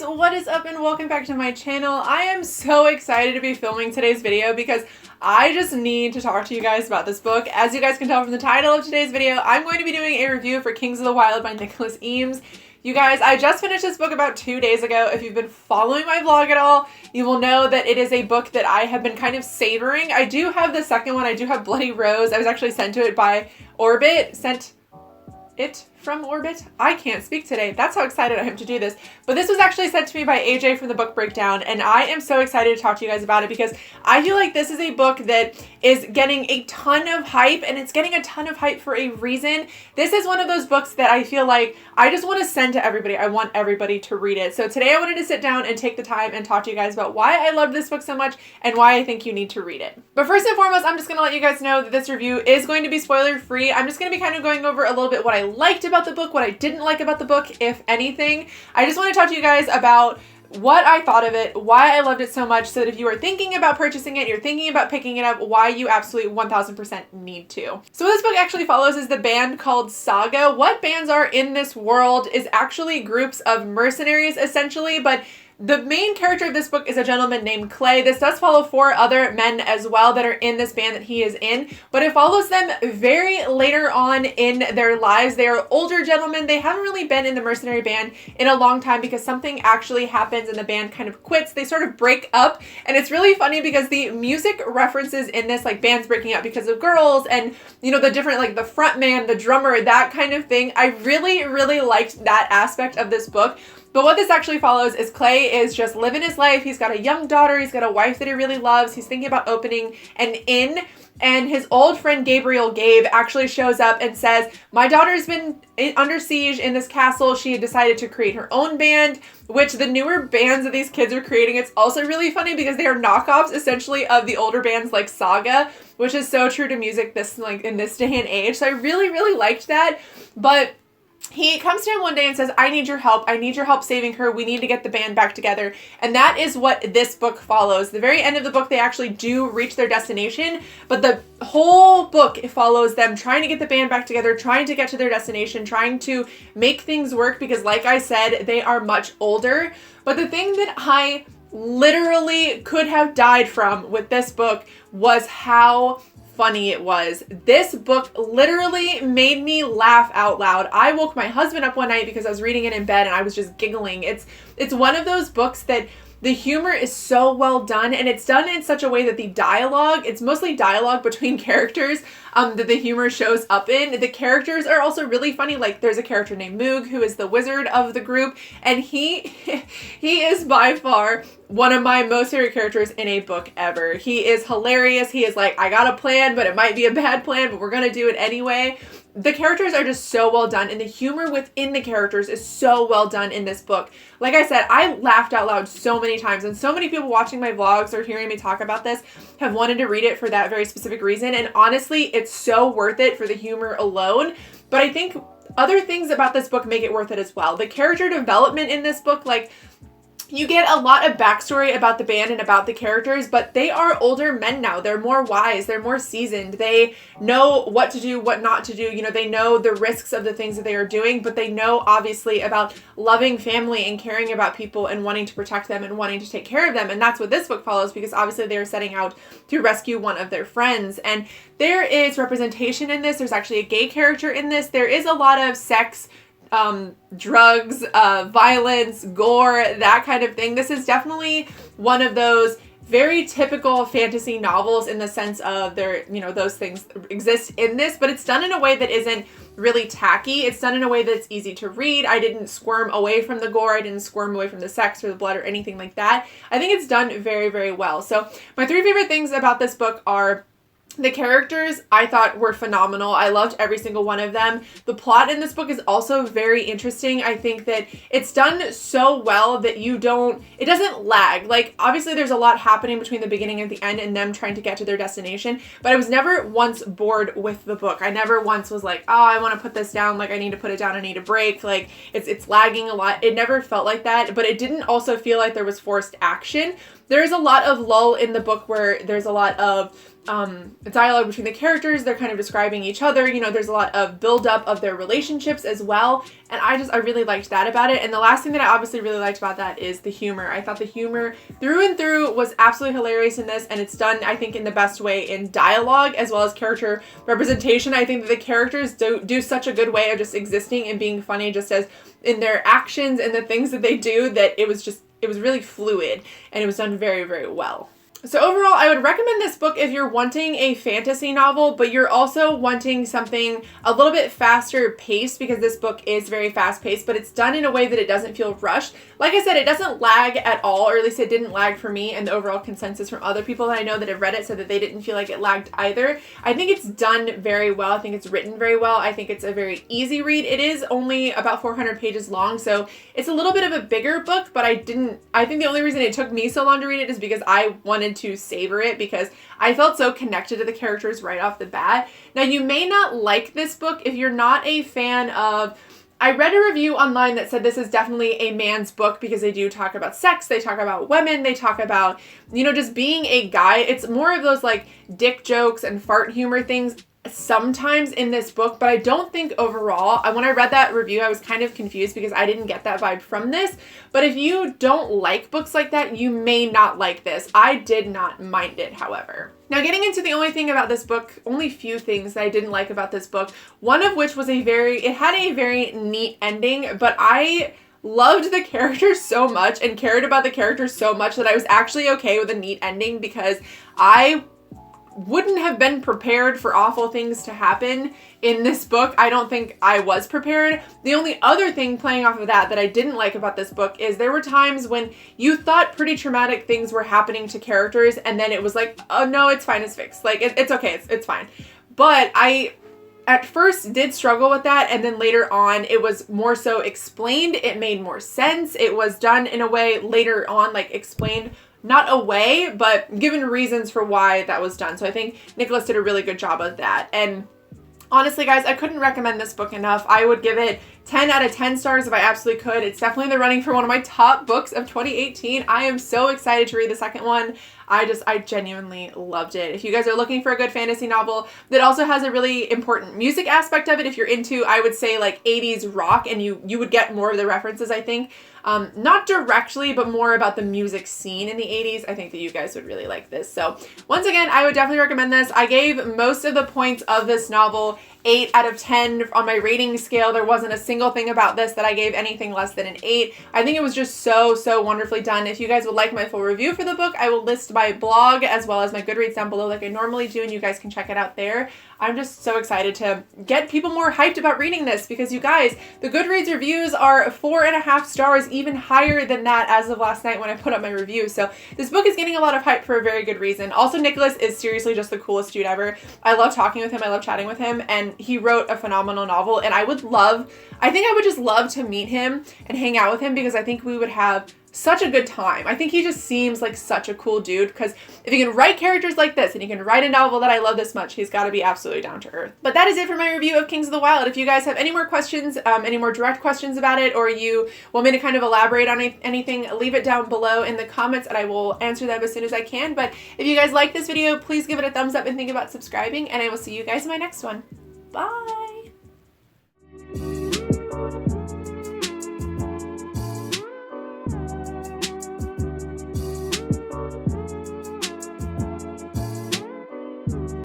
what is up and welcome back to my channel. I am so excited to be filming today's video because I just need to talk to you guys about this book. As you guys can tell from the title of today's video, I'm going to be doing a review for Kings of the Wild by Nicholas Eames. You guys, I just finished this book about 2 days ago. If you've been following my vlog at all, you will know that it is a book that I have been kind of savoring. I do have the second one. I do have Bloody Rose. I was actually sent to it by Orbit. Sent it from Orbit? I can't speak today. That's how excited I am to do this. But this was actually sent to me by AJ from the Book Breakdown, and I am so excited to talk to you guys about it because I feel like this is a book that is getting a ton of hype, and it's getting a ton of hype for a reason. This is one of those books that I feel like I just want to send to everybody. I want everybody to read it. So today I wanted to sit down and take the time and talk to you guys about why I love this book so much and why I think you need to read it. But first and foremost, I'm just going to let you guys know that this review is going to be spoiler free. I'm just going to be kind of going over a little bit what I liked about the book, what I didn't like about the book, if anything. I just want to talk to you guys about what I thought of it, why I loved it so much, so that if you are thinking about purchasing it, you're thinking about picking it up, why you absolutely 1000% need to. So what this book actually follows is the band called Saga. What bands are in this world is actually groups of mercenaries, essentially, but the main character of this book is a gentleman named Clay. This does follow 4 other men as well that are in this band that he is in, but it follows them very later on in their lives. They are older gentlemen. They haven't really been in the mercenary band in a long time because something actually happens and the band kind of quits. They sort of break up, and it's really funny because the music references in this, like bands breaking up because of girls and, you know, the different, like the front man, the drummer, that kind of thing. I really, really liked that aspect of this book. But what this actually follows is Clay is just living his life. He's got a young daughter. He's got a wife that he really loves. He's thinking about opening an inn. And his old friend Gabe actually shows up and says, my daughter's been under siege in this castle. She had decided to create her own band, which the newer bands that these kids are creating, it's also really funny because they are knockoffs essentially of the older bands like Saga, which is so true to music in this day and age. So I really, really liked that. But he comes to him one day and says, I need your help. I need your help saving her. We need to get the band back together. And that is what this book follows. The very end of the book, they actually do reach their destination, but the whole book follows them trying to get the band back together, trying to get to their destination, trying to make things work because, like I said, they are much older. But the thing that I literally could have died from with this book was how funny it was. This book literally made me laugh out loud. I woke my husband up one night because I was reading it in bed and I was just giggling. It's one of those books that the humor is so well done, and it's done in such a way that the dialogue, it's mostly dialogue between characters that the humor shows up in. The characters are also really funny. Like there's a character named Moog who is the wizard of the group, and he is by far one of my most favorite characters in a book ever. He is hilarious. He is like, I got a plan, but it might be a bad plan, but we're going to do it anyway. The characters are just so well done, and the humor within the characters is so well done in this book. Like I said, I laughed out loud so many times, and so many people watching my vlogs or hearing me talk about this have wanted to read it for that very specific reason, and honestly, it's so worth it for the humor alone. But I think other things about this book make it worth it as well. The character development in this book, like, you get a lot of backstory about the band and about the characters, but they are older men now. They're more wise. They're more seasoned. They know what to do, what not to do. You know, they know the risks of the things that they are doing, but they know obviously about loving family and caring about people and wanting to protect them and wanting to take care of them. And that's what this book follows, because obviously they are setting out to rescue one of their friends. And there is representation in this. There's actually a gay character in this. There is a lot of sex, drugs, violence, gore, that kind of thing. This is definitely one of those very typical fantasy novels in the sense of those things exist in this, but it's done in a way that isn't really tacky. It's done in a way that's easy to read. I didn't squirm away from the gore. I didn't squirm away from the sex or the blood or anything like that. I think it's done very, very well. So my 3 favorite things about this book are: the characters I thought were phenomenal. I loved every single one of them. The plot in this book is also very interesting. I think that it's done so well that it doesn't lag. Like, obviously there's a lot happening between the beginning and the end and them trying to get to their destination, but I was never once bored with the book. I never once was like, oh, I want to put this down. Like, I need to put it down. I need a break. Like, it's lagging a lot. It never felt like that, but it didn't also feel like there was forced action. there is a lot of lull in the book where there's a lot of dialogue between the characters. They're kind of describing each other. You know, there's a lot of build-up of their relationships as well. And I really liked that about it. And the last thing that I obviously really liked about that is the humor. I thought the humor through and through was absolutely hilarious in this. And it's done, I think, in the best way in dialogue as well as character representation. I think that the characters do such a good way of just existing and being funny just as in their actions and the things that they do, that it was really fluid and it was done very, very well. So overall, I would recommend this book if you're wanting a fantasy novel, but you're also wanting something a little bit faster paced, because this book is very fast paced, but it's done in a way that it doesn't feel rushed. Like I said, it doesn't lag at all, or at least it didn't lag for me, and the overall consensus from other people that I know that have read it said that they didn't feel like it lagged either. I think it's done very well. I think it's written very well. I think it's a very easy read. It is only about 400 pages long, so it's a little bit of a bigger book, but I think the only reason it took me so long to read it is because I wanted to savor it, because I felt so connected to the characters right off the bat. Now, you may not like this book if you're not a fan of... I read a review online that said this is definitely a man's book because they do talk about sex, they talk about women, they talk about, you know, just being a guy. It's more of those like dick jokes and fart humor things sometimes in this book, but I don't think overall, when I read that review, I was kind of confused because I didn't get that vibe from this. But if you don't like books like that, you may not like this. I did not mind it, however. Now, getting into the only thing about this book, only few things that I didn't like about this book, one of which was it had a very neat ending, but I loved the characters so much and cared about the characters so much that I was actually okay with a neat ending, because I wouldn't have been prepared for awful things to happen in this book. I don't think I was prepared. The only other thing playing off of that I didn't like about this book is there were times when you thought pretty traumatic things were happening to characters, and then it was like, oh no, it's fine, it's fixed. Like, it's okay, it's fine. But I at first did struggle with that, and then later on it was more so explained. It made more sense. It was done in a way later on, like explained, not away, but given reasons for why that was done. So I think Nicholas did a really good job of that. And honestly, guys, I couldn't recommend this book enough. I would give it 10 out of 10 stars if I absolutely could. It's definitely in the running for one of my top books of 2018. I am so excited to read the second one. I genuinely loved it. If you guys are looking for a good fantasy novel that also has a really important music aspect of it, if you're into, I would say, like 80s rock, and you would get more of the references, I think. Not directly, but more about the music scene in the 80s. I think that you guys would really like this. So once again, I would definitely recommend this. I gave most of the points of this novel 8 out of 10 on my rating scale. There wasn't a single thing about this that I gave anything less than an 8. I think it was just so wonderfully done. If you guys would like my full review for the book, I will list my blog as well as my Goodreads down below like I normally do, and you guys can check it out there. I'm just so excited to get people more hyped about reading this, because you guys, the Goodreads reviews are 4.5 stars, even higher than that as of last night when I put up my review. So this book is getting a lot of hype for a very good reason. Also, Nicholas is seriously just the coolest dude ever. I love talking with him. I love chatting with him, and he wrote a phenomenal novel, and I think I would just love to meet him and hang out with him, because I think we would have such a good time. I think he just seems like such a cool dude, because if he can write characters like this and he can write a novel that I love this much, he's got to be absolutely down to earth. But that is it for my review of Kings of the Wild. If you guys have any more questions, any more direct questions about it, or you want me to kind of elaborate on anything, leave it down below in the comments and I will answer them as soon as I can. But if you guys like this video, please give it a thumbs up and think about subscribing, and I will see you guys in my next one. Bye!